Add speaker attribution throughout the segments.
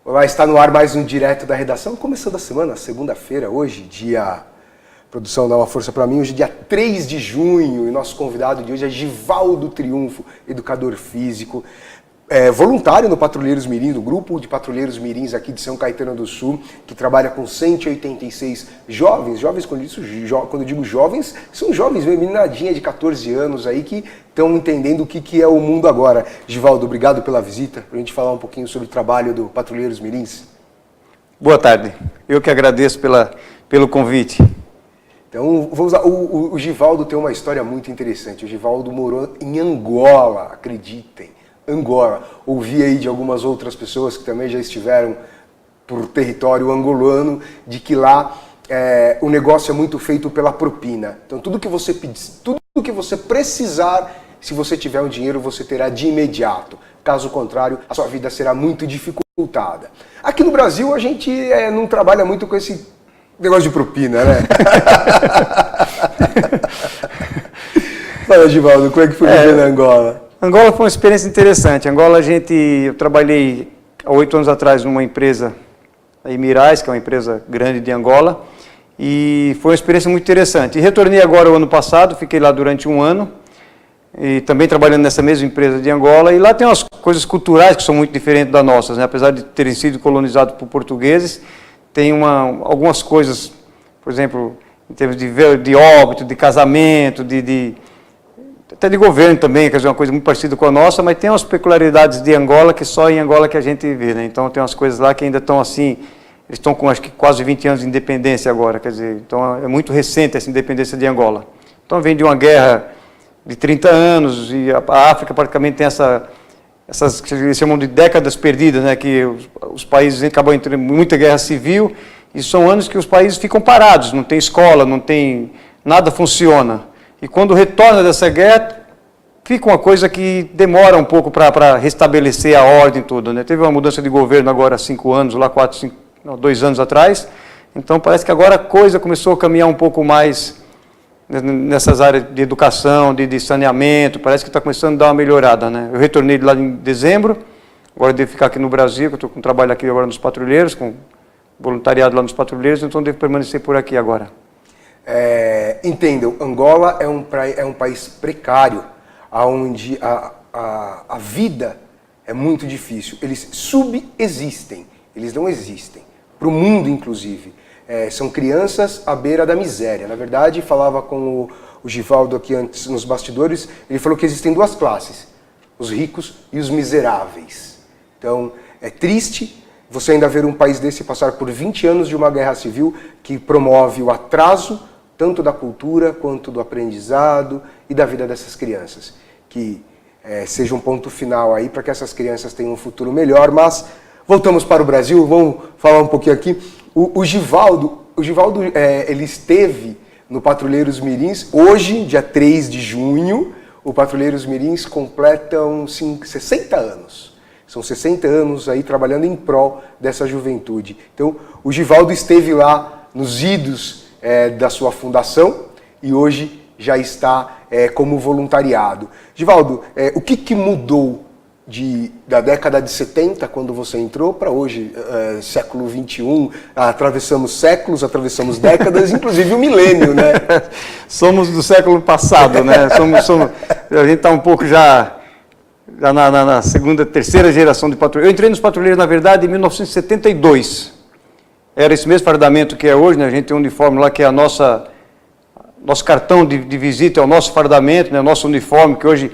Speaker 1: Olá, está no ar mais um Direto da Redação, começando a semana, segunda-feira, hoje, dia... Produção dá uma força para mim, hoje dia 3 de junho, e nosso convidado de hoje é Givaldo Triunfo, educador físico, voluntário no Patrulheiros Mirim, do grupo de Patrulheiros Mirins aqui de São Caetano do Sul, que trabalha com 186 jovens, quando eu digo jovens, são jovens, meninadinha de 14 anos aí que estão entendendo o que é o mundo agora. Givaldo, obrigado pela visita, para a gente falar um pouquinho sobre o trabalho do Patrulheiros Mirins.
Speaker 2: Boa tarde, eu que agradeço pelo convite.
Speaker 1: Então, o Givaldo tem uma história muito interessante. O Givaldo morou em Angola, acreditem, Angola. Ouvi aí de algumas outras pessoas que também já estiveram por território angolano, de que lá o negócio é muito feito pela propina. Então, tudo que você pedir, tudo que você precisar, se você tiver um dinheiro, você terá de imediato. Caso contrário, a sua vida será muito dificultada. Aqui no Brasil, a gente não trabalha muito com esse negócio de propina, né? Fala, Givaldo, como é que foi viver na Angola?
Speaker 2: Angola foi uma experiência interessante. Angola, eu trabalhei há 8 anos atrás numa empresa, a Emirais, que é uma empresa grande de Angola, e foi uma experiência muito interessante. E retornei agora o ano passado, fiquei lá durante 1 ano, e também trabalhando nessa mesma empresa de Angola, e lá tem umas coisas culturais que são muito diferentes das nossas, né? Apesar de terem sido colonizados por portugueses, tem algumas coisas, por exemplo, em termos de óbito, de casamento, até de governo também, quer dizer, uma coisa muito parecida com a nossa, mas tem umas peculiaridades de Angola que só em Angola que a gente vê, né? Então tem umas coisas lá que ainda estão assim, eles estão com acho que quase 20 anos de independência agora, quer dizer, então é muito recente essa independência de Angola. Então vem de uma guerra de 30 anos e a África praticamente tem essas que eles chamam de décadas perdidas, né, que os países acabam entrando em muita guerra civil, e são anos que os países ficam parados, não tem escola, não tem, nada funciona. E quando retorna dessa guerra, fica uma coisa que demora um pouco para restabelecer a ordem e tudo, né. Teve uma mudança de governo agora há 5 anos, lá 2 anos atrás, então parece que agora a coisa começou a caminhar um pouco mais nessas áreas de educação, de saneamento, parece que está começando a dar uma melhorada, né? Eu retornei lá em dezembro, agora devo ficar aqui no Brasil, que eu estou com trabalho aqui agora nos Patrulheiros, com voluntariado lá nos Patrulheiros, então devo permanecer por aqui agora.
Speaker 1: Entendam, Angola é um país precário, onde a vida é muito difícil. Eles subexistem, eles não existem, para o mundo inclusive. São crianças à beira da miséria. Na verdade, falava com o Givaldo aqui antes nos bastidores, ele falou que existem 2 classes, os ricos e os miseráveis. Então, é triste você ainda ver um país desse passar por 20 anos de uma guerra civil que promove o atraso tanto da cultura quanto do aprendizado e da vida dessas crianças. Que seja um ponto final aí para que essas crianças tenham um futuro melhor, mas voltamos para o Brasil, vamos falar um pouquinho aqui. O Givaldo, ele esteve no Patrulheiros Mirins, hoje, dia 3 de junho, o Patrulheiros Mirins completam 60 anos. São 60 anos aí trabalhando em prol dessa juventude. Então, o Givaldo esteve lá nos idos da sua fundação e hoje já está como voluntariado. Givaldo, o que mudou da década de 70, quando você entrou, para hoje, século 21, atravessamos séculos, atravessamos décadas, inclusive o milênio, né?
Speaker 2: Somos do século passado, né? A gente está um pouco já na segunda, terceira geração de patrulheiros. Eu entrei nos patrulheiros, na verdade, em 1972. Era esse mesmo fardamento que é hoje, né? A gente tem um uniforme lá que é nosso cartão de visita, é o nosso fardamento, né? O nosso uniforme, que hoje...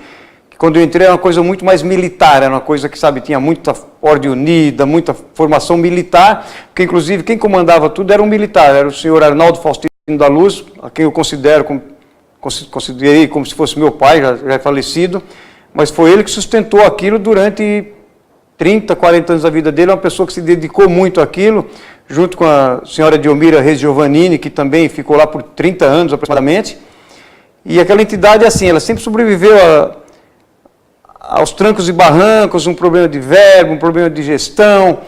Speaker 2: Quando eu entrei era uma coisa muito mais militar, era uma coisa que, sabe, tinha muita ordem unida, muita formação militar, porque inclusive quem comandava tudo era um militar, era o senhor Arnaldo Faustino da Luz, a quem eu considerei como se fosse meu pai, já é falecido, mas foi ele que sustentou aquilo durante 30, 40 anos da vida dele, é uma pessoa que se dedicou muito àquilo, junto com a senhora Diomira Reis Giovannini, que também ficou lá por 30 anos aproximadamente, e aquela entidade, assim, ela sempre sobreviveu aos trancos e barrancos, um problema de verbo, um problema de gestão,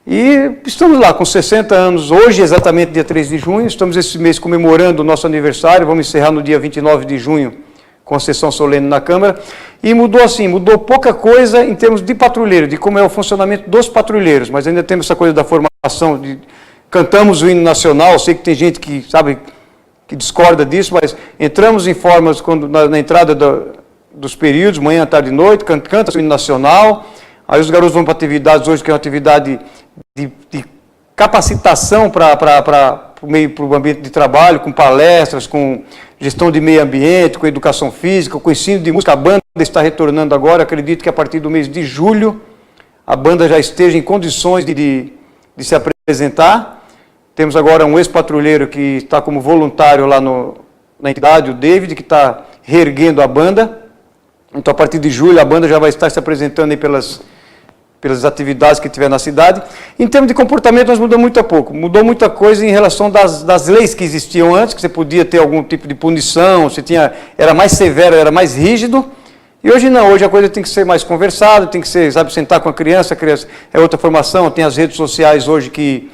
Speaker 2: e estamos lá com 60 anos, hoje exatamente dia 3 de junho, estamos esse mês comemorando o nosso aniversário, vamos encerrar no dia 29 de junho com a sessão solene na Câmara, e mudou assim, mudou pouca coisa em termos de patrulheiro, de como é o funcionamento dos patrulheiros, mas ainda temos essa coisa da formação, cantamos o hino nacional, sei que tem gente que, sabe, que discorda disso, mas entramos em formas, quando, na entrada dos períodos, manhã, tarde e noite, canta o hino nacional, aí os garotos vão para atividades hoje, que é uma atividade de capacitação para o ambiente de trabalho, com palestras, com gestão de meio ambiente, com educação física, com ensino de música. A banda está retornando agora, acredito que a partir do mês de julho a banda já esteja em condições de se apresentar. Temos agora um ex-patrulheiro que está como voluntário lá na entidade, o David, que está reerguendo a banda. Então, a partir de julho, a banda já vai estar se apresentando aí pelas atividades que tiver na cidade. Em termos de comportamento, nós mudamos muito pouco. Mudou muita coisa em relação das leis que existiam antes, que você podia ter algum tipo de punição, era mais severo, era mais rígido. E hoje não, hoje a coisa tem que ser mais conversada, tem que ser, sabe, sentar com a criança é outra formação, tem as redes sociais hoje que,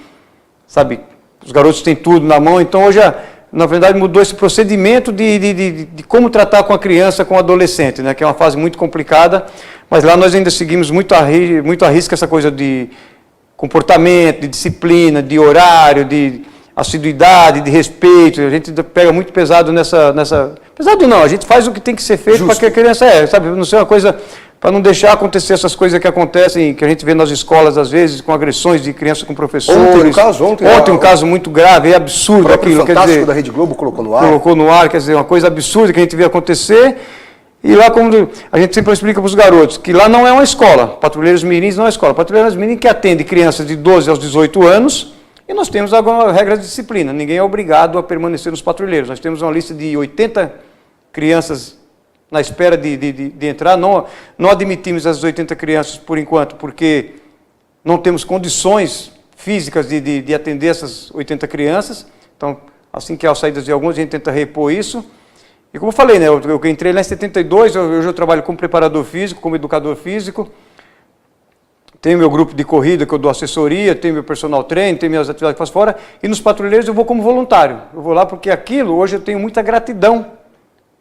Speaker 2: sabe, os garotos têm tudo na mão, então hoje, na verdade, mudou esse procedimento de como tratar com a criança, com o adolescente, né, que é uma fase muito complicada, mas lá nós ainda seguimos muito à risca essa coisa de comportamento, de disciplina, de horário, de assiduidade, de respeito. A gente pega muito pesado nessa... Pesado não, a gente faz o que tem que ser feito para que a criança sabe, não ser uma coisa... Para não deixar acontecer essas coisas que acontecem, que a gente vê nas escolas, às vezes, com agressões de criança com professores. Ontem um caso muito grave, é absurdo aquilo.
Speaker 1: Fantástico, quer dizer, da Rede Globo colocou no ar.
Speaker 2: Colocou no ar, quer dizer, uma coisa absurda que a gente vê acontecer. E lá, como a gente sempre explica para os garotos, que lá não é uma escola. Patrulheiros Mirins não é escola. Patrulheiros Mirins que atende crianças de 12 aos 18 anos, e nós temos algumas regras de disciplina. Ninguém é obrigado a permanecer nos patrulheiros. Nós temos uma lista de 80 crianças na espera de entrar. Não admitimos as 80 crianças por enquanto, porque não temos condições físicas de atender essas 80 crianças. Então, assim que há saídas de alguns, a gente tenta repor isso. E como eu falei, né, eu entrei lá em 72, hoje eu trabalho como preparador físico, como educador físico. Tenho meu grupo de corrida, que eu dou assessoria, tenho meu personal trainer, tenho minhas atividades que faço fora. E nos patrulheiros eu vou como voluntário. Eu vou lá porque aquilo, hoje eu tenho muita gratidão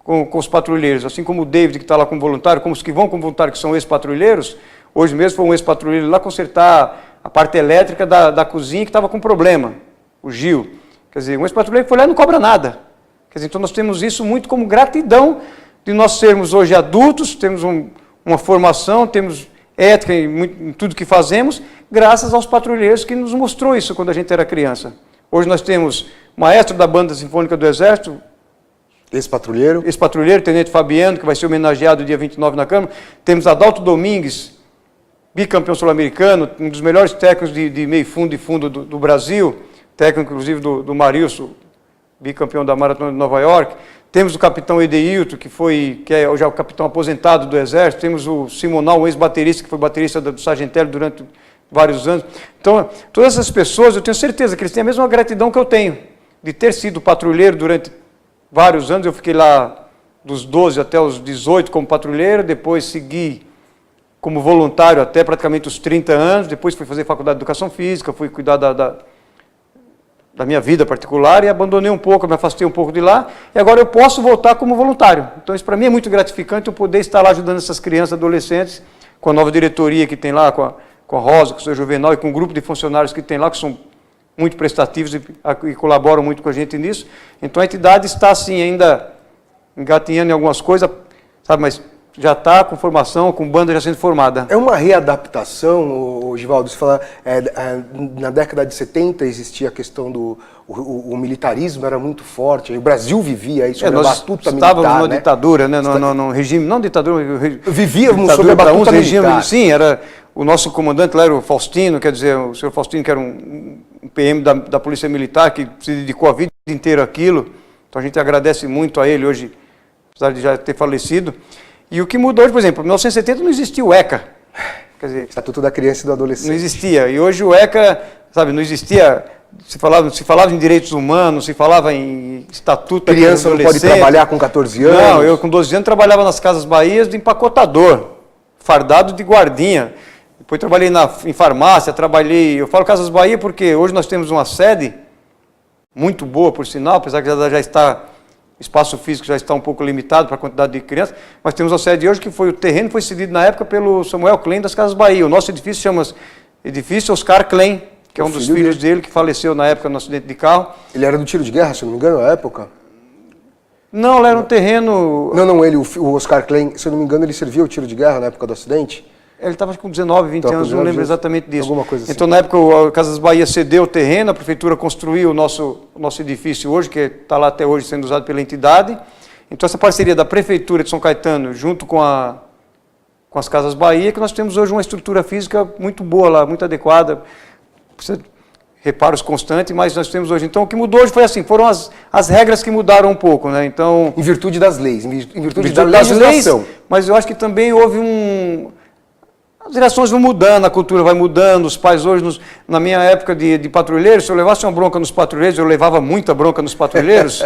Speaker 2: com os patrulheiros, assim como o David, que está lá como voluntário, como os que vão como voluntário, que são ex-patrulheiros. Hoje mesmo foi um ex-patrulheiro lá consertar a parte elétrica da cozinha que estava com problema, o Gil. Quer dizer, um ex-patrulheiro que foi lá e não cobra nada. Quer dizer, então nós temos isso muito como gratidão de nós sermos hoje adultos, temos uma formação, temos ética em tudo que fazemos, graças aos patrulheiros que nos mostrou isso quando a gente era criança. Hoje nós temos maestro da Banda Sinfônica do Exército, Ex-patrulheiro, Tenente Fabiano, que vai ser homenageado dia 29 na Câmara. Temos Adalto Domingues, bicampeão sul-americano, um dos melhores técnicos de meio fundo e fundo do Brasil, técnico inclusive do Marilson, bicampeão da Maratona de Nova York. Temos o capitão Edeilton, que é já o capitão aposentado do Exército. Temos o Simonal, um ex-baterista, que foi baterista do Sargentelli durante vários anos. Então, todas essas pessoas, eu tenho certeza que eles têm a mesma gratidão que eu tenho, de ter sido patrulheiro durante vários anos. Eu fiquei lá dos 12 até os 18 como patrulheiro, depois segui como voluntário até praticamente os 30 anos, depois fui fazer faculdade de Educação Física, fui cuidar da minha vida particular e abandonei um pouco, me afastei um pouco de lá, e agora eu posso voltar como voluntário. Então isso para mim é muito gratificante, eu poder estar lá ajudando essas crianças e adolescentes, com a nova diretoria que tem lá, com a Rosa, com o seu Juvenal e com o grupo de funcionários que tem lá, que são muito prestativos e colaboram muito com a gente nisso. Então a entidade está assim ainda engatinhando em algumas coisas, sabe, mas já está com formação, com banda já sendo formada.
Speaker 1: É uma readaptação, Givaldo, você fala, na década de 70 existia a questão o militarismo era muito forte, o Brasil vivia isso,
Speaker 2: nós batuta militar, estávamos numa ditadura, né, num regime, não ditadura,
Speaker 1: vivíamos sob a batuta militar.
Speaker 2: Sim, era o nosso comandante lá era o Faustino, quer dizer, o senhor Faustino, que era um PM da Polícia Militar, que se dedicou a vida inteira àquilo. Então a gente agradece muito a ele hoje, apesar de já ter falecido. E o que mudou hoje, por exemplo, em 1970 não existia o ECA. Quer dizer,
Speaker 1: Estatuto da Criança e do Adolescente.
Speaker 2: Não existia. E hoje o ECA, sabe, não existia. Se falava em direitos humanos, se falava em estatuto da
Speaker 1: criança não pode trabalhar com 14 anos.
Speaker 2: Não, eu com 12 anos trabalhava nas Casas Bahias de empacotador, fardado de guardinha. Depois trabalhei em farmácia, eu falo Casas Bahia porque hoje nós temos uma sede muito boa, por sinal, apesar que já está espaço físico já está um pouco limitado para a quantidade de crianças, mas temos a sede hoje que o terreno foi cedido na época pelo Samuel Klein das Casas Bahia. O nosso edifício chama-se Edifício Oscar Klein, que é um dos filhos dele que faleceu na época no acidente de carro.
Speaker 1: Ele era do tiro de guerra, se não me engano, na época?
Speaker 2: Não, ele era um terreno...
Speaker 1: Não, o Oscar Klein, se eu não me engano, ele servia o tiro de guerra na época do acidente?
Speaker 2: Ele estava com 19, 20 anos, não lembro exatamente disso.
Speaker 1: Alguma coisa assim.
Speaker 2: Então, na época, a Casas Bahia cedeu o terreno, a prefeitura construiu o nosso edifício hoje, que está lá até hoje sendo usado pela entidade. Então, essa parceria da Prefeitura de São Caetano, junto com as Casas Bahia, que nós temos hoje uma estrutura física muito boa lá, muito adequada, precisa de reparos constantes, mas nós temos hoje. Então, o que mudou hoje foi assim, foram as regras que mudaram um pouco, né? Então,
Speaker 1: em virtude das leis, em virtude da
Speaker 2: das
Speaker 1: legislação.
Speaker 2: Leis, mas eu acho que também houve as gerações vão mudando, a cultura vai mudando, os pais hoje, na minha época de patrulheiro, se eu levasse uma bronca nos patrulheiros, eu levava muita bronca nos patrulheiros,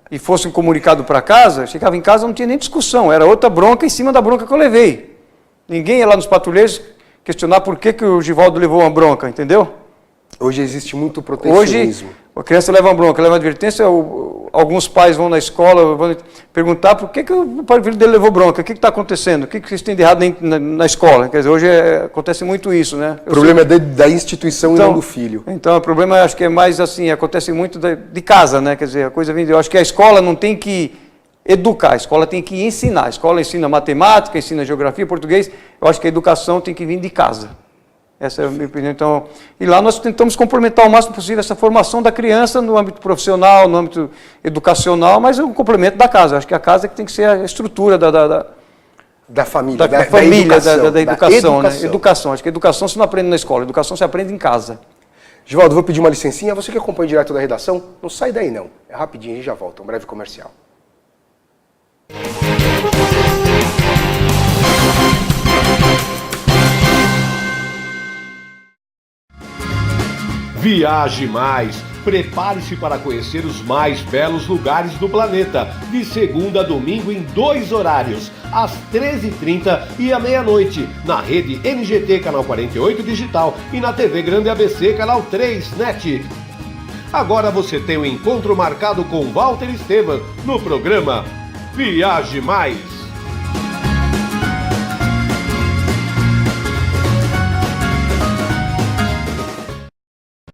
Speaker 2: e fosse um comunicado para casa, chegava em casa não tinha nem discussão, era outra bronca em cima da bronca que eu levei. Ninguém ia lá nos patrulheiros questionar por que o Givaldo levou uma bronca, entendeu?
Speaker 1: Hoje existe muito protecionismo.
Speaker 2: Hoje, a criança leva uma bronca, leva uma advertência, alguns pais vão na escola, vão perguntar por que o filho dele levou bronca, o que está acontecendo, o que vocês têm de errado na escola. Quer dizer, hoje acontece muito isso, né?
Speaker 1: O problema é da instituição e não do filho.
Speaker 2: Então, o problema acho que é mais assim, acontece muito de casa, né? Quer dizer, a coisa vem eu acho que a escola não tem que educar, a escola tem que ensinar. A escola ensina matemática, ensina geografia, português, eu acho que a educação tem que vir de casa. Essa é a minha opinião. Então, e lá nós tentamos complementar o máximo possível essa formação da criança no âmbito profissional, no âmbito educacional, mas é um complemento da casa. Acho que a casa que tem que ser a estrutura
Speaker 1: da família,
Speaker 2: da família,
Speaker 1: da
Speaker 2: educação, né? Educação. Acho que a educação se não aprende na escola, a educação se aprende em casa.
Speaker 1: Givaldo, vou pedir uma licencinha. Você que acompanha direto da redação, não sai daí não. É rapidinho, a gente já volta. Um breve comercial.
Speaker 3: Viaje mais! Prepare-se para conhecer os mais belos lugares do planeta, de segunda a domingo em 2 horários, às 13h30 e à meia-noite, na rede NGT Canal 48 Digital e na TV Grande ABC Canal 3 NET. Agora você tem um encontro marcado com Walter Esteban no programa Viaje Mais.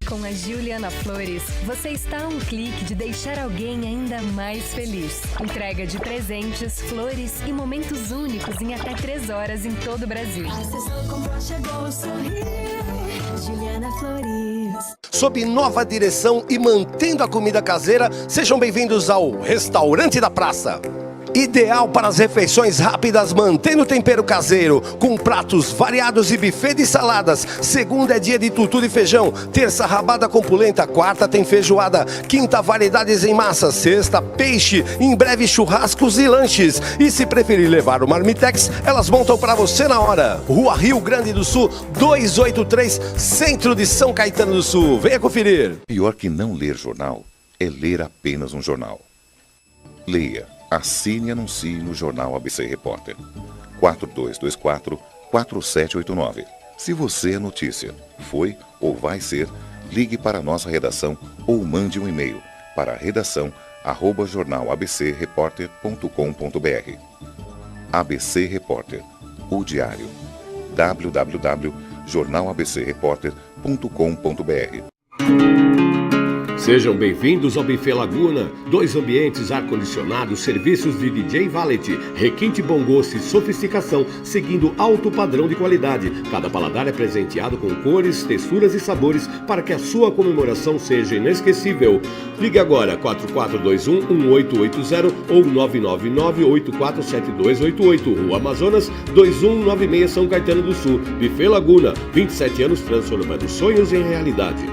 Speaker 4: Com a Juliana Flores, você está a um clique de deixar alguém ainda mais feliz. Entrega de presentes, flores e momentos únicos em até 3 horas em todo o Brasil. Juliana Flores.
Speaker 5: Sob nova direção e mantendo a comida caseira, sejam bem-vindos ao Restaurante da Praça. Ideal para as refeições rápidas, mantendo o tempero caseiro, com pratos variados e buffet de saladas. Segunda é dia de tutu de feijão, terça rabada com polenta, quarta tem feijoada, quinta variedades em massa, sexta peixe, em breve churrascos e lanches. E se preferir levar o Marmitex, elas montam para você na hora. Rua Rio Grande do Sul, 283, centro de São Caetano do Sul. Venha conferir.
Speaker 6: Pior que não ler jornal é ler apenas um jornal. Leia. Assine e anuncie no Jornal ABC Repórter. 4224-4789. Se você é notícia, foi ou vai ser, ligue para a nossa redação ou mande um e-mail para redação@jornalabcreporter.com.br. ABC Repórter, o diário. www.jornalabcreporter.com.br.
Speaker 3: Sejam bem-vindos ao Buffet Laguna, 2 ambientes ar-condicionados, serviços de DJ Valet, requinte bom gosto e sofisticação, seguindo alto padrão de qualidade. Cada paladar é presenteado com cores, texturas e sabores para que a sua comemoração seja inesquecível. Ligue agora 4421-1880 ou 999-847288, Rua Amazonas, 2196 São Caetano do Sul. Buffet Laguna, 27 anos transformando sonhos em realidade.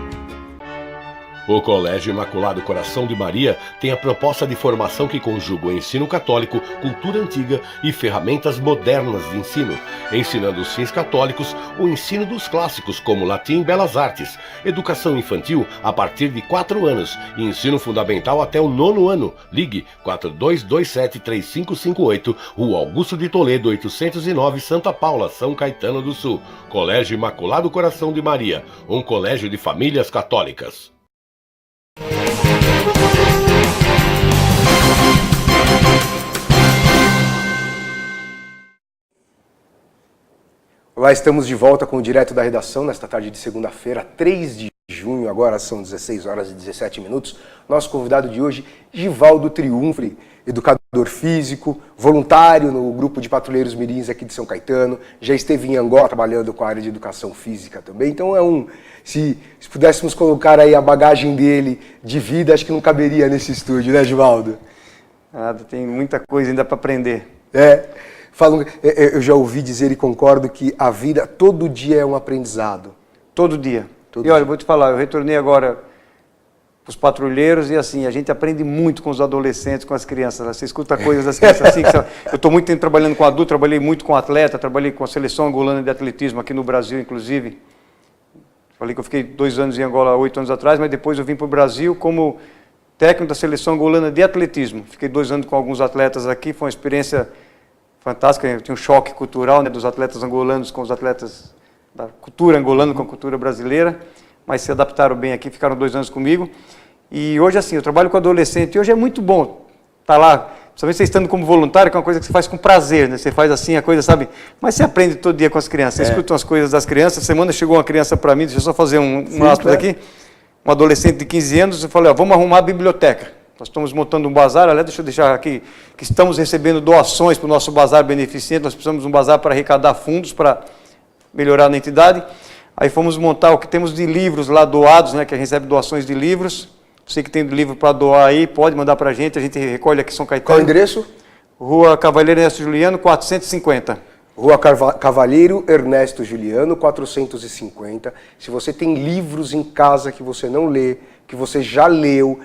Speaker 3: O Colégio Imaculado Coração de Maria tem a proposta de formação que conjuga o ensino católico, cultura antiga e ferramentas modernas de ensino, ensinando os fins católicos, o ensino dos clássicos como latim e belas artes, educação infantil a partir de 4 anos e ensino fundamental até o 9º ano. Ligue 4227-3558, Rua Augusto de Toledo, 809, Santa Paula, São Caetano do Sul. Colégio Imaculado Coração de Maria, um colégio de famílias católicas.
Speaker 1: Olá, estamos de volta com o Direto da Redação, nesta tarde de segunda-feira, 3 de junho, agora são 16 horas e 17 minutos. Nosso convidado de hoje, Givaldo Triunfo, educador físico, voluntário no grupo de patrulheiros mirins aqui de São Caetano, já esteve em Angola trabalhando com a área de educação física também, então se pudéssemos colocar aí a bagagem dele de vida, acho que não caberia nesse estúdio, né, Givaldo?
Speaker 2: Tem muita coisa ainda para aprender.
Speaker 1: Eu já ouvi dizer e concordo que a vida todo dia é um aprendizado.
Speaker 2: Todo dia. Olha, vou te falar, eu retornei agora para os patrulheiros e assim, a gente aprende muito com os adolescentes, com as crianças. Você escuta coisas das crianças assim, eu estou muito tempo trabalhando com adulto, trabalhei muito com atleta, trabalhei com a seleção angolana de atletismo aqui no Brasil, inclusive. Falei que eu fiquei 2 anos em Angola 8 anos atrás, mas depois eu vim para o Brasil como técnico da seleção angolana de atletismo. Fiquei 2 anos com alguns atletas aqui, foi uma experiência fantástica. Eu tinha um choque cultural, né, dos atletas angolanos com os atletas da cultura angolana com a cultura brasileira, mas se adaptaram bem aqui, ficaram 2 anos comigo. E hoje, assim, eu trabalho com adolescente e hoje é muito bom estar lá, principalmente você estando como voluntário, que é uma coisa que você faz com prazer, né? Você faz assim a coisa, sabe? Mas você aprende todo dia com as crianças, você escuta as coisas das crianças. Semana chegou uma criança para mim, deixa eu só fazer um aspas aqui, um adolescente de 15 anos, eu falei, vamos arrumar a biblioteca. Nós estamos montando um bazar, aliás, deixa eu deixar aqui, que estamos recebendo doações para o nosso bazar beneficente, nós precisamos de um bazar para arrecadar fundos, para melhorar na entidade. Aí fomos montar o que temos de livros lá doados, né, que a gente recebe doações de livros. Você que tem livro para doar aí, pode mandar para a gente recolhe aqui em São Caetano.
Speaker 1: Qual o endereço?
Speaker 2: Rua Cavalheiro Ernesto Juliano, 450.
Speaker 1: Rua Cavalheiro Ernesto Juliano, 450. Se você tem livros em casa que você não lê, que você já leu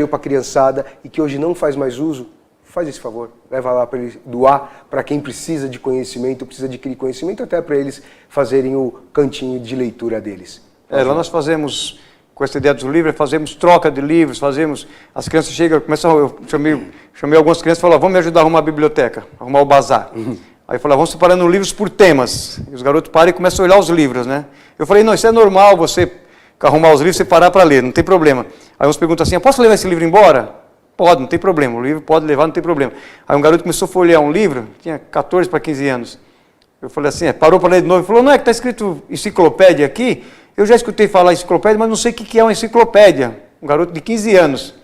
Speaker 1: para a criançada e que hoje não faz mais uso, faz esse favor, leva lá para ele doar para quem precisa de conhecimento, precisa adquirir conhecimento, até para eles fazerem o cantinho de leitura deles.
Speaker 2: Lá nós fazemos, com essa ideia dos livros, fazemos troca de livros, as crianças chegam, eu chamei algumas crianças e falei, vamos me ajudar a arrumar a biblioteca, arrumar o bazar. Aí eu falei, vamos separando livros por temas. E os garotos param e começam a olhar os livros, né? Eu falei, não, isso é normal, você arrumar os livros e parar para ler, não tem problema. Aí uns perguntam assim, posso levar esse livro embora? Pode, não tem problema, o livro pode levar, não tem problema. Aí um garoto começou a folhear um livro, tinha 14 para 15 anos. Eu falei assim, parou para ler de novo, ele falou, não é que está escrito enciclopédia aqui? Eu já escutei falar enciclopédia, mas não sei o que é uma enciclopédia. Um garoto de 15 anos.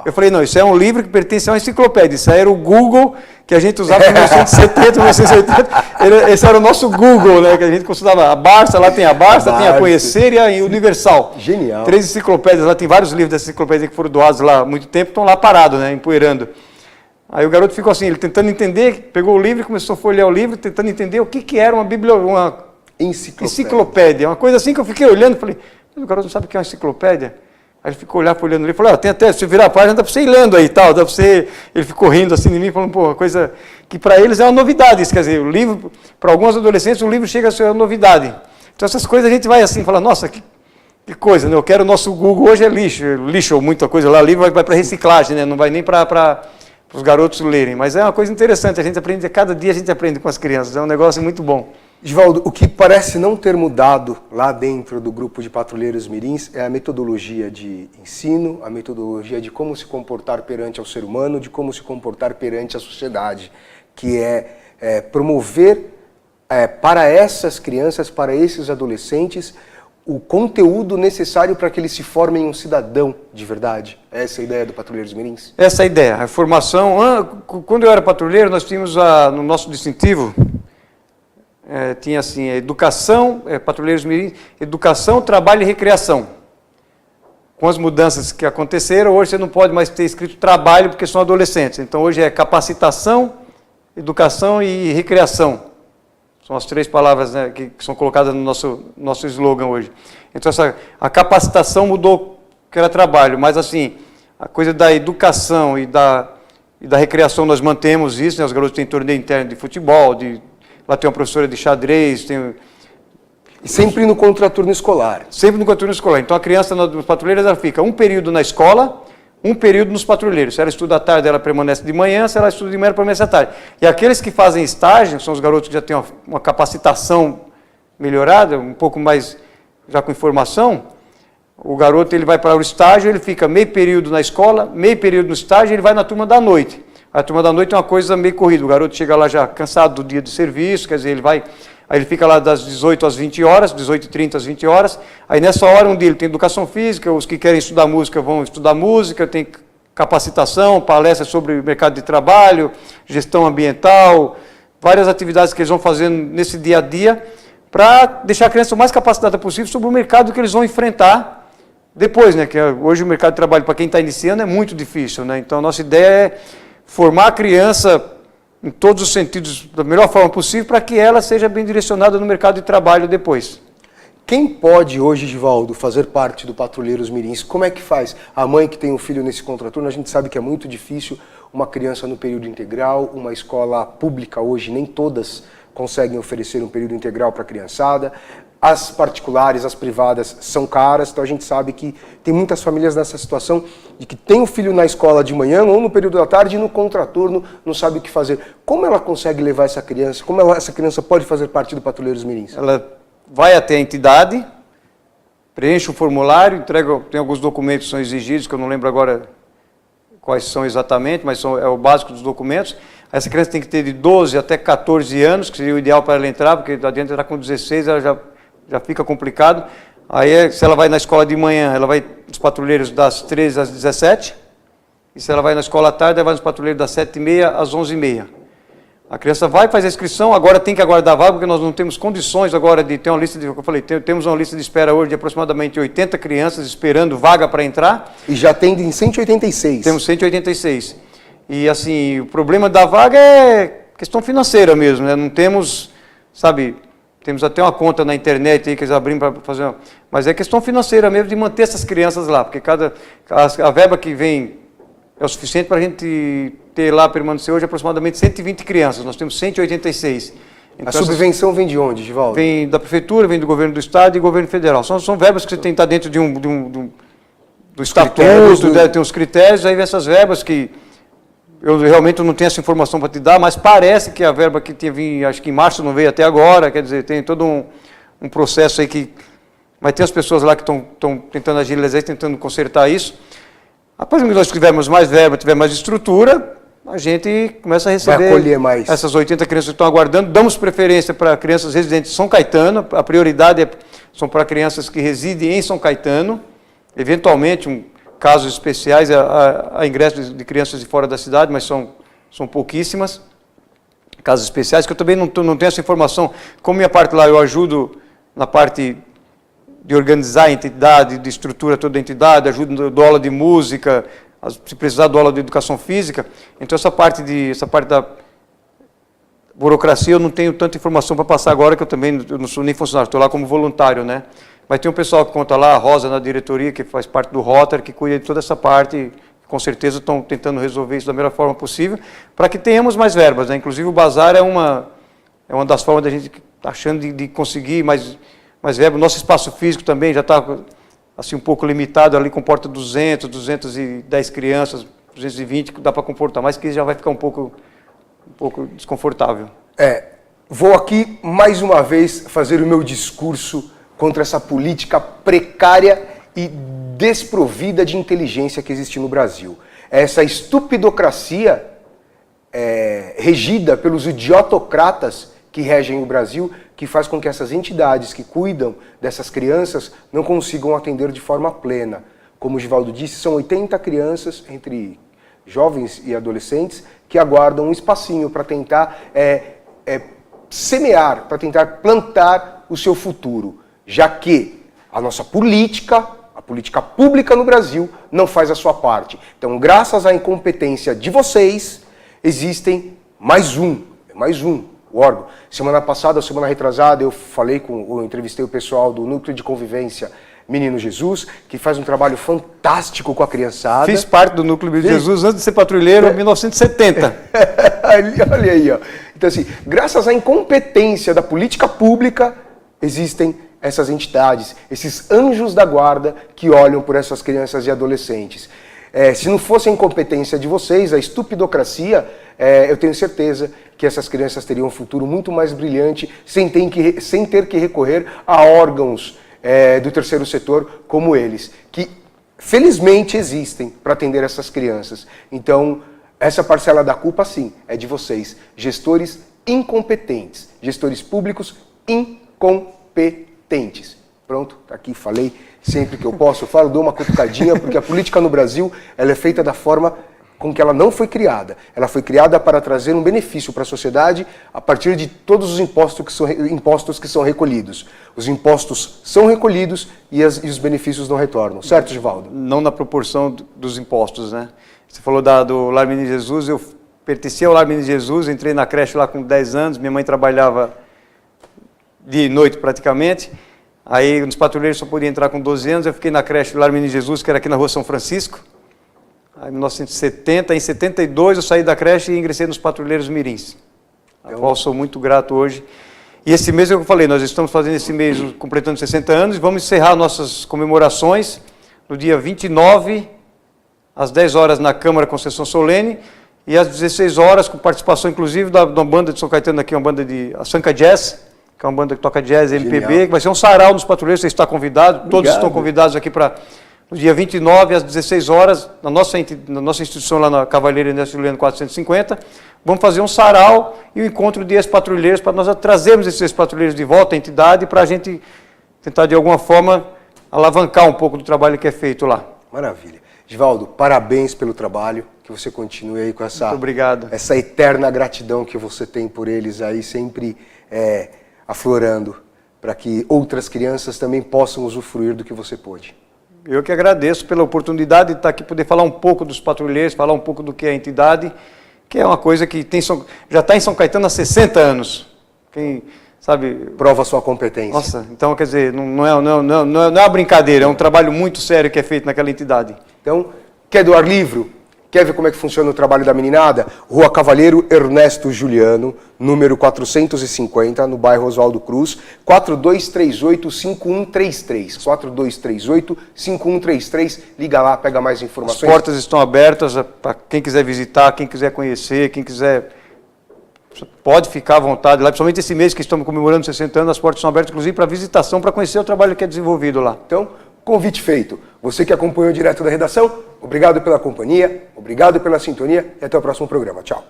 Speaker 2: Eu falei, não, isso é um livro que pertence a uma enciclopédia. Isso aí era o Google que a gente usava em 1970, 1980. Esse era o nosso Google, né? Que a gente consultava a Barça, lá tem a Barça, tem a Conhecer e a Universal.
Speaker 1: Genial.
Speaker 2: 3 enciclopédias, lá tem vários livros dessa enciclopédia que foram doados lá há muito tempo, estão lá parados, né? Empoeirando. Aí o garoto ficou assim, ele tentando entender, pegou o livro, começou a folhear o livro, tentando entender o que era uma enciclopédia. Uma coisa assim que eu fiquei olhando e falei, mas o garoto não sabe o que é uma enciclopédia? Aí ele ficou olhando o livro e falou, tem até, se virar a página, dá para você ir lendo aí e tal, dá para você... Ele ficou rindo assim de mim, falando, uma coisa que para eles é uma novidade, isso quer dizer, o livro, para alguns adolescentes, o livro chega a ser uma novidade. Então essas coisas a gente vai assim, fala, nossa, que coisa, né? Eu quero o nosso Google, hoje é lixo, muita coisa lá, o livro vai para reciclagem, né? Não vai nem para os garotos lerem, mas é uma coisa interessante, a gente aprende, cada dia a gente aprende com as crianças, é um negócio muito bom.
Speaker 1: Givaldo, o que parece não ter mudado lá dentro do grupo de patrulheiros mirins é a metodologia de ensino, a metodologia de como se comportar perante ao ser humano, de como se comportar perante a sociedade, que é promover para essas crianças, para esses adolescentes, o conteúdo necessário para que eles se formem um cidadão de verdade. Essa é a ideia do Patrulheiros Mirins?
Speaker 2: Essa é a ideia, a formação. Quando eu era patrulheiro, nós tínhamos no nosso distintivo, tinha assim, educação, patrulheiros mirins, educação, trabalho e recreação. Com as mudanças que aconteceram, hoje você não pode mais ter escrito trabalho porque são adolescentes. Então hoje é capacitação, educação e recreação. São as 3 palavras, né, que são colocadas no nosso slogan hoje. Então a capacitação mudou, que era trabalho, mas assim, a coisa da educação e da recreação nós mantemos isso, né, os garotos têm torneio interno de futebol, lá tem uma professora de xadrez,
Speaker 1: E sempre no contraturno escolar.
Speaker 2: Sempre no contraturno escolar. Então a criança nos patrulheiros, ela fica um período na escola, um período nos patrulheiros. Se ela estuda à tarde, ela permanece de manhã, se ela estuda de manhã, ela permanece à tarde. E aqueles que fazem estágio, são os garotos que já têm uma capacitação melhorada, um pouco mais já com informação, o garoto ele vai para o estágio, ele fica meio período na escola, meio período no estágio, ele vai na turma da noite. A turma da noite é uma coisa meio corrida, o garoto chega lá já cansado do dia de serviço, quer dizer, ele vai Aí ele fica lá das 18 às 20 horas, 18h30 às 20 horas. Aí nessa hora, um dia ele tem educação física, os que querem estudar música vão estudar música, tem capacitação, palestras sobre mercado de trabalho, gestão ambiental, várias atividades que eles vão fazendo nesse dia a dia, para deixar a criança o mais capacitada possível sobre o mercado que eles vão enfrentar depois, né? Que hoje o mercado de trabalho, para quem está iniciando, é muito difícil, né? Então, a nossa ideia é formar a criança em todos os sentidos, da melhor forma possível, para que ela seja bem direcionada no mercado de trabalho depois.
Speaker 1: Quem pode hoje, Givaldo, fazer parte do Patrulheiros Mirins? Como é que faz? A mãe que tem um filho nesse contraturno, a gente sabe que é muito difícil uma criança no período integral, uma escola pública hoje, nem todas conseguem oferecer um período integral para a criançada. As particulares, as privadas são caras, então a gente sabe que tem muitas famílias nessa situação de que tem o filho na escola de manhã ou no período da tarde e no contraturno não sabe o que fazer. Como ela consegue levar essa criança? Como essa criança pode fazer parte do Patrulheiros Mirins? Ela
Speaker 2: vai até a entidade, preenche o formulário, entrega, tem alguns documentos que são exigidos, que eu não lembro agora quais são exatamente, mas é o básico dos documentos. Essa criança tem que ter de 12 até 14 anos, que seria o ideal para ela entrar, porque adianta entrar com 16, ela já fica complicado. Aí, se ela vai na escola de manhã, ela vai nos patrulheiros das 13 às 17, e se ela vai na escola à tarde, ela vai nos patrulheiros das 7h30 às 11h30. A criança vai fazer a inscrição, agora tem que aguardar vaga, porque nós não temos condições agora de ter uma lista de, como eu falei, temos uma lista de espera hoje de aproximadamente 80 crianças esperando vaga para entrar.
Speaker 1: E já tem 186.
Speaker 2: Temos 186. E assim, o problema da vaga é questão financeira mesmo, né? Não temos, sabe, temos até uma conta na internet aí que eles abriram para fazer, mas é questão financeira mesmo de manter essas crianças lá, porque a verba que vem é o suficiente para a gente ter lá, permanecer hoje, aproximadamente 120 crianças. Nós temos 186. Então,
Speaker 1: a subvenção vem de onde, Givaldo?
Speaker 2: Vem da prefeitura, vem do governo do estado e do governo federal. São verbas que você tem que estar dentro do estatuto, tem uns critérios, aí vem essas verbas que eu realmente não tenho essa informação para te dar, mas parece que a verba que tinha vindo, acho que em março não veio até agora, quer dizer, tem todo um processo aí que... Mas tem as pessoas lá que estão tentando agilizar, tentando consertar isso. Após que nós tivermos mais verba, tiver mais estrutura, a gente começa a receber essas 80 crianças que estão aguardando. Damos preferência para crianças residentes em São Caetano, a prioridade são para crianças que residem em São Caetano, eventualmente, casos especiais, a ingresso de crianças de fora da cidade, mas são pouquíssimas, casos especiais, que eu também não tenho essa informação. Como minha parte lá, eu ajudo na parte de organizar a entidade, de estrutura toda a entidade, ajudo do aula de música, se precisar do aula de educação física. Então, essa parte da burocracia, eu não tenho tanta informação para passar agora, que eu não sou nem funcionário, estou lá como voluntário, né? Mas tem um pessoal que conta lá, a Rosa na diretoria, que faz parte do Rotary, que cuida de toda essa parte, com certeza estão tentando resolver isso da melhor forma possível, para que tenhamos mais verbas, né? Inclusive o bazar é uma das formas da gente tá achando de conseguir mais verbas. Nosso espaço físico também já está assim, um pouco limitado, ali comporta 210 crianças, 220, que dá para comportar, mas que já vai ficar um pouco desconfortável.
Speaker 1: Vou aqui mais uma vez fazer o meu discurso contra essa política precária e desprovida de inteligência que existe no Brasil. Essa estupidocracia regida pelos idiotocratas que regem o Brasil, que faz com que essas entidades que cuidam dessas crianças não consigam atender de forma plena. Como o Givaldo disse, são 80 crianças, entre jovens e adolescentes, que aguardam um espacinho para tentar semear, para tentar plantar o seu futuro, já que a nossa política, a política pública no Brasil, não faz a sua parte. Então, graças à incompetência de vocês, existem mais um o órgão. Semana passada, semana retrasada, eu entrevistei o pessoal do Núcleo de Convivência Menino Jesus, que faz um trabalho fantástico com a criançada.
Speaker 2: Fiz parte do Núcleo Menino Jesus antes de ser patrulheiro, em 1970.
Speaker 1: Olha aí, ó. Então, assim, graças à incompetência da política pública, existem essas entidades, esses anjos da guarda que olham por essas crianças e adolescentes. Se não fosse a incompetência de vocês, a estupidocracia, eu tenho certeza que essas crianças teriam um futuro muito mais brilhante, sem ter que recorrer a órgãos do terceiro setor como eles, que felizmente existem para atender essas crianças. Então, essa parcela da culpa, sim, é de vocês, gestores incompetentes, gestores públicos incompetentes. Pronto, tá aqui, falei sempre que eu posso, eu falo, dou uma cutucadinha, porque a política no Brasil ela é feita da forma com que ela não foi criada. Ela foi criada para trazer um benefício para a sociedade a partir de todos os impostos que são recolhidos. Os impostos são recolhidos e os benefícios não retornam. Certo, Givaldo?
Speaker 2: Não na proporção dos impostos, né? Você falou do Lar Menino Jesus, eu pertencia ao Lar Menino Jesus, entrei na creche lá com 10 anos, minha mãe trabalhava dia e noite praticamente, aí os patrulheiros só podiam entrar com 12 anos, eu fiquei na creche do Lar Menino Jesus, que era aqui na Rua São Francisco. Aí, em 1970, em 72, eu saí da creche e ingressei nos Patrulheiros Mirins, a qual sou muito grato hoje. E esse mês, eu falei, nós estamos fazendo esse mês, completando 60 anos, e vamos encerrar nossas comemorações no dia 29, às 10 horas na Câmara com sessão solene, e às 16 horas, com participação, inclusive, da banda de São Caetano aqui, uma banda de Sanca Jazz, que é uma banda que toca jazz, MPB, que vai ser um sarau nos patrulheiros, você está convidado, todos estão convidados aqui para... No dia 29, às 16 horas, na nossa instituição lá na Cavaleira Ernesto Juliano 450, vamos fazer um sarau e um encontro de ex-patrulheiros para nós trazermos esses ex-patrulheiros de volta à entidade para a gente tentar, de alguma forma, alavancar um pouco do trabalho que é feito lá.
Speaker 1: Maravilha. Givaldo, parabéns pelo trabalho, que você continue aí com essa,
Speaker 2: muito obrigado.
Speaker 1: Essa eterna gratidão que você tem por eles aí, sempre aflorando, para que outras crianças também possam usufruir do que você pôde.
Speaker 2: Eu que agradeço pela oportunidade de estar aqui, poder falar um pouco dos patrulheiros, falar um pouco do que é a entidade, que é uma coisa que já está em São Caetano há 60 anos. Quem sabe...
Speaker 1: Prova a sua competência.
Speaker 2: Nossa, então quer dizer, não é uma brincadeira, é um trabalho muito sério que é feito naquela entidade.
Speaker 1: Então, quer doar livro? Quer ver como é que funciona o trabalho da meninada? Rua Cavaleiro Ernesto Juliano, número 450, no bairro Oswaldo Cruz, 4238-5133. 4238-5133. Liga lá, pega mais informações.
Speaker 2: As portas estão abertas para quem quiser visitar, quem quiser conhecer, quem quiser... Pode ficar à vontade lá, principalmente esse mês que estamos comemorando 60 anos, as portas estão abertas, inclusive, para visitação, para conhecer o trabalho que é desenvolvido lá.
Speaker 1: Então, convite feito. Você que acompanhou direto da redação, obrigado pela companhia, obrigado pela sintonia e até o próximo programa. Tchau.